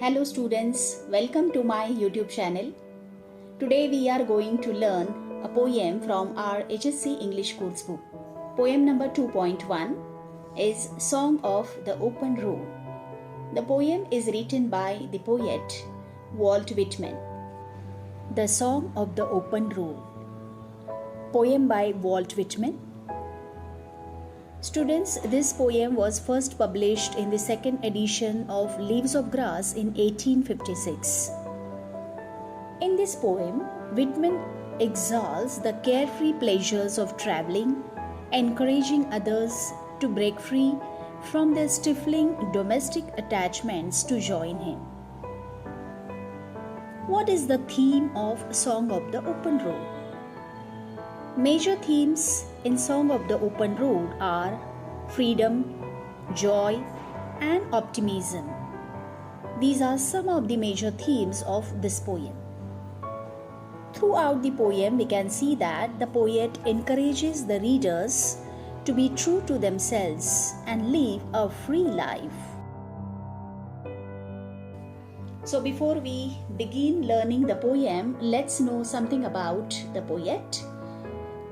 Hello students, welcome to my YouTube channel. Today we are going to learn a poem from our HSC English course book. Poem number 2.1 is Song of the Open Road. The poem is written by the poet Walt Whitman. The Song of the Open Road. Poem by Walt Whitman. Students, this poem was first published in the second edition of Leaves of Grass in 1856. In this poem, Whitman exalts the carefree pleasures of traveling, encouraging others to break free from their stifling domestic attachments to join him. What is the theme of Song of the Open Road? Major themes in Song of the Open Road are freedom, joy, and optimism. These are some of the major themes of this poem. Throughout the poem, we can see that the poet encourages the readers to be true to themselves and live a free life. So before we begin learning the poem, let's know something about the poet.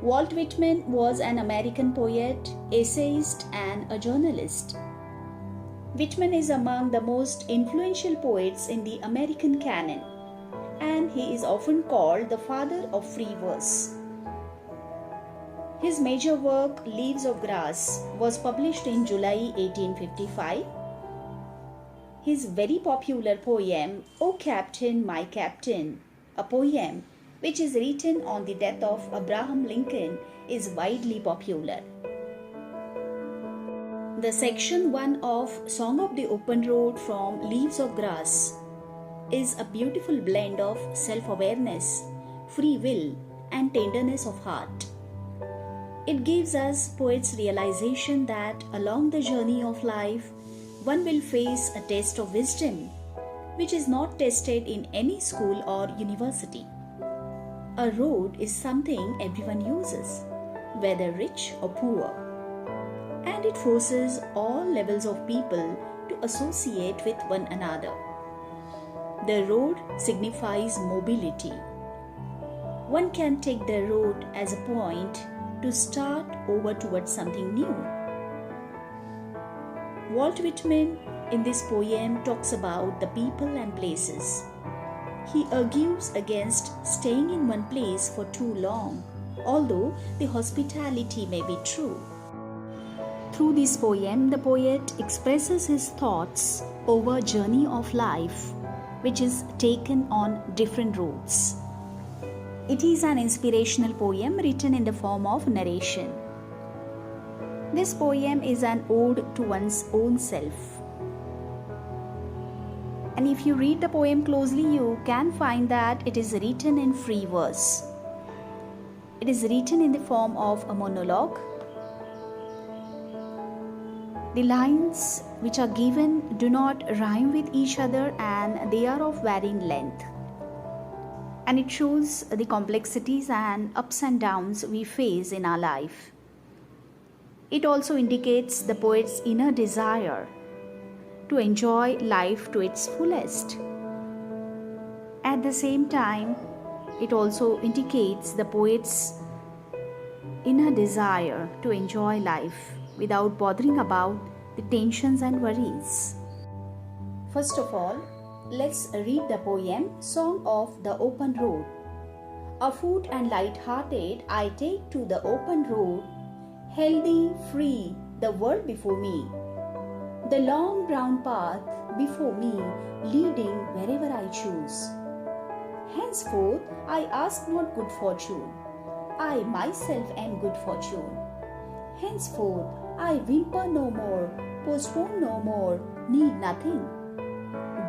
Walt Whitman was an American poet, essayist, and a journalist. Whitman is among the most influential poets in the American canon, and he is often called the father of free verse. His major work, Leaves of Grass, was published in July 1855. His very popular poem, O Captain, My Captain, a poem which is written on the death of Abraham Lincoln, is widely popular. The section 1 of Song of the Open Road from Leaves of Grass is a beautiful blend of self-awareness, free will, and tenderness of heart. It gives us poet's realization that along the journey of life, one will face a test of wisdom, which is not tested in any school or university. A road is something everyone uses, whether rich or poor, and it forces all levels of people to associate with one another. The road signifies mobility. One can take the road as a point to start over towards something new. Walt Whitman in this poem talks about the people and places. He argues against staying in one place for too long, although the hospitality may be true. Through this poem, the poet expresses his thoughts over a journey of life which is taken on different roads. It is an inspirational poem written in the form of narration. This poem is an ode to one's own self. And if you read the poem closely, you can find that it is written in free verse. It is written in the form of a monologue. The lines which are given do not rhyme with each other and they are of varying length. And it shows the complexities and ups and downs we face in our life. It also indicates the poet's inner desire to enjoy life to its fullest. At the same time, it also indicates the poet's inner desire to enjoy life without bothering about the tensions and worries. First of all, let's read the poem Song of the Open Road. Afoot and light-hearted, I take to the open road, healthy, free, the world before me. The long brown path before me, leading wherever I choose. Henceforth, I ask not good fortune. I myself am good fortune. Henceforth, I whimper no more, postpone no more, need nothing.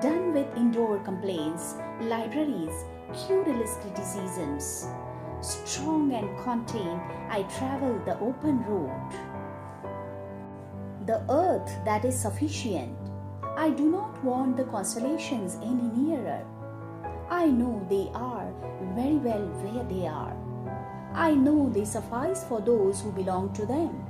Done with indoor complaints, libraries, querulous criticisms. Strong and content, I travel the open road. The earth that is sufficient. I do not want the constellations any nearer. I know they are very well where they are. I know they suffice for those who belong to them.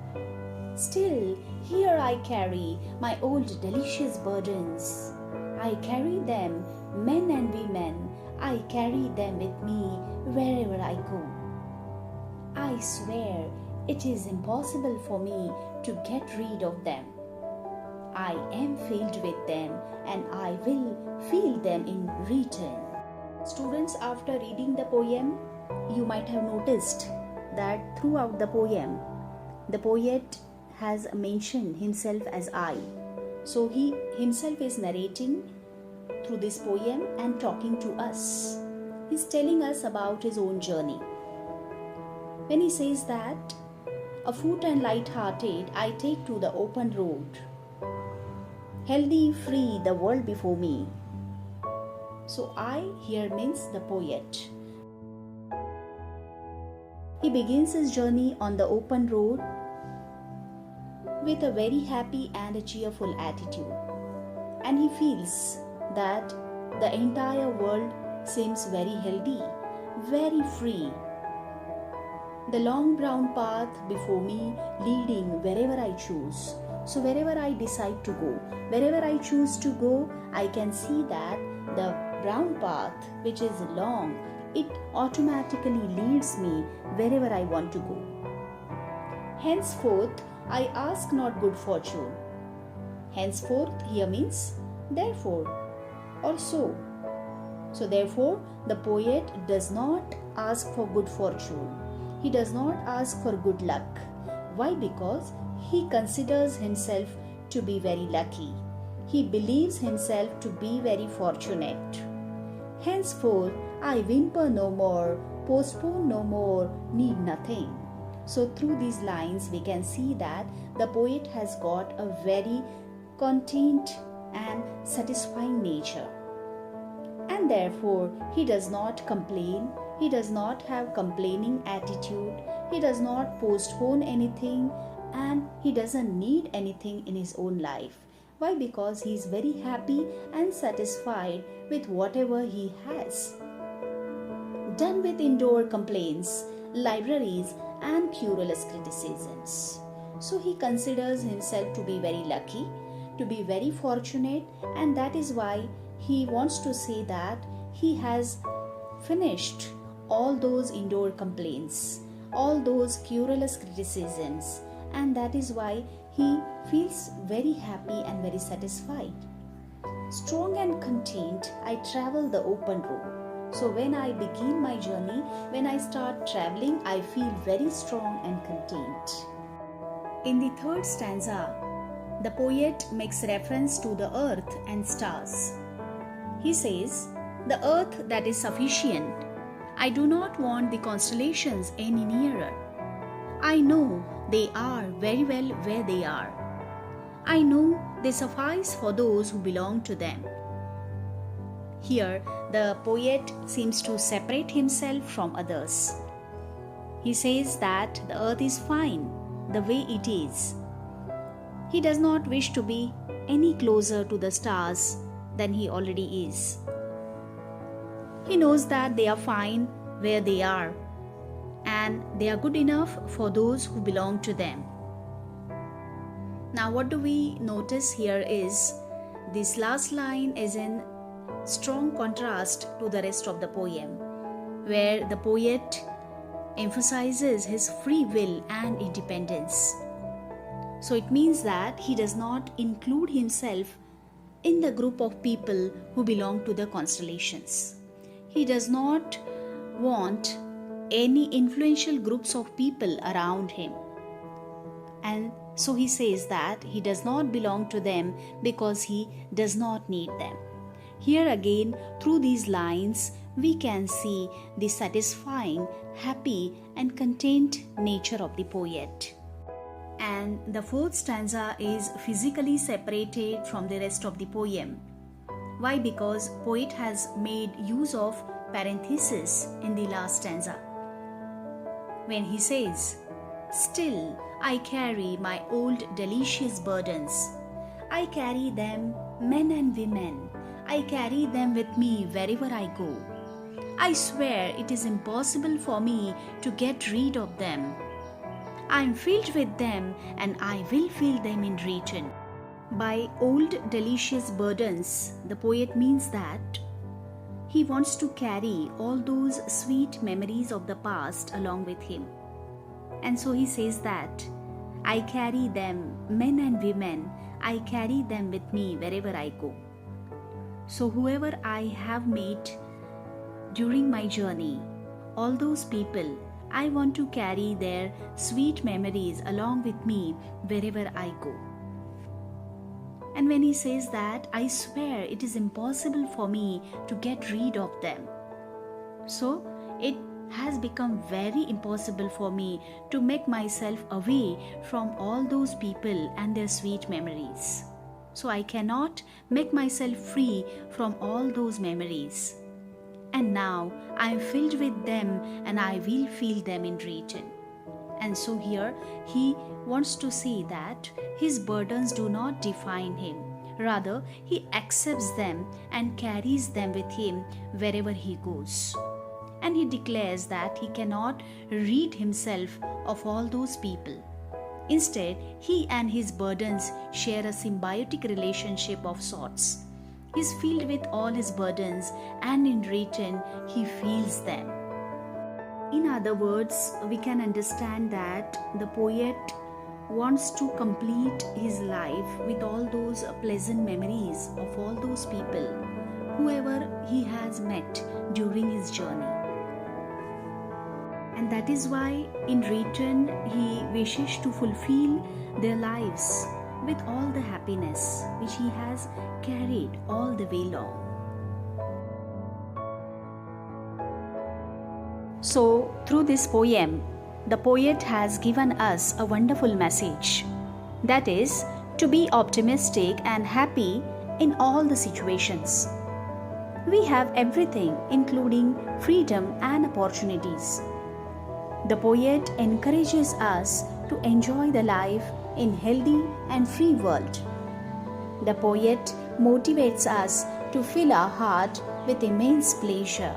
Still, here I carry my old delicious burdens. I carry them, men and women, I carry them with me wherever I go. I swear it is impossible for me to get rid of them. I am filled with them and I will feel them in return. Students, after reading the poem, you might have noticed that throughout the poem, the poet has mentioned himself as I. So he himself is narrating through this poem and talking to us. He's telling us about his own journey. When he says that, afoot and light-hearted, I take to the open road. Healthy, free, the world before me. So I here means the poet. He begins his journey on the open road with a very happy and a cheerful attitude. And he feels that the entire world seems very healthy, very free. The long brown path before me leading wherever I choose. So wherever I decide to go, wherever I choose to go, I can see that the brown path, which is long, it automatically leads me wherever I want to go. Henceforth, I ask not good fortune. Henceforth here means therefore or so. So therefore, the poet does not ask for good fortune. He does not ask for good luck. Why? Because he considers himself to be very lucky. He believes himself to be very fortunate. Henceforth, I whimper no more, postpone no more, need nothing. So through these lines, we can see that the poet has got a very content and satisfying nature. And therefore, he does not complain. He does not have complaining attitude. He does not postpone anything. And he doesn't need anything in his own life. Why? Because he is very happy and satisfied with whatever he has. Done with indoor complaints, libraries and querulous criticisms. So he considers himself to be very lucky, to be very fortunate, and that is why he wants to say that he has finished all those indoor complaints, all those querulous criticisms, and that is why he feels very happy and very satisfied. Strong and content, I travel the open road. So when I begin my journey, when I start traveling, I feel very strong and content. In the third stanza, the poet makes reference to the earth and stars. He says, the earth that is sufficient. I do not want the constellations any nearer. I know they are very well where they are. I know they suffice for those who belong to them. Here, the poet seems to separate himself from others. He says that the earth is fine the way it is. He does not wish to be any closer to the stars than he already is. He knows that they are fine where they are, and they are good enough for those who belong to them. Now what do we notice here is this last line is in strong contrast to the rest of the poem, where the poet emphasizes his free will and independence. So it means that he does not include himself in the group of people who belong to the constellations. He does not want any influential groups of people around him. And so he says that he does not belong to them because he does not need them. Here again, through these lines, we can see the satisfying, happy and content nature of the poet. And the fourth stanza is physically separated from the rest of the poem. Why? Because poet has made use of parenthesis in the last stanza. When he says, still I carry my old delicious burdens. I carry them, men and women. I carry them with me wherever I go. I swear it is impossible for me to get rid of them. I am filled with them and I will fill them in return. By old delicious burdens, the poet means that he wants to carry all those sweet memories of the past along with him. And so he says that, I carry them, men and women, I carry them with me wherever I go. So whoever I have met during my journey, all those people, I want to carry their sweet memories along with me wherever I go. And when he says that, I swear it is impossible for me to get rid of them. So it has become very impossible for me to make myself away from all those people and their sweet memories. So I cannot make myself free from all those memories. And now I am filled with them and I will feel them in return. And so here he wants to say that his burdens do not define him. Rather, he accepts them and carries them with him wherever he goes. And he declares that he cannot rid himself of all those people. Instead, he and his burdens share a symbiotic relationship of sorts. He is filled with all his burdens and in return, he feels them. In other words, we can understand that the poet wants to complete his life with all those pleasant memories of all those people, whoever he has met during his journey. And that is why in return he wishes to fulfill their lives with all the happiness which he has carried all the way long. So, through this poem, the poet has given us a wonderful message. That is, to be optimistic and happy in all the situations. We have everything, including freedom and opportunities. The poet encourages us to enjoy the life in healthy and free world. The poet motivates us to fill our heart with immense pleasure.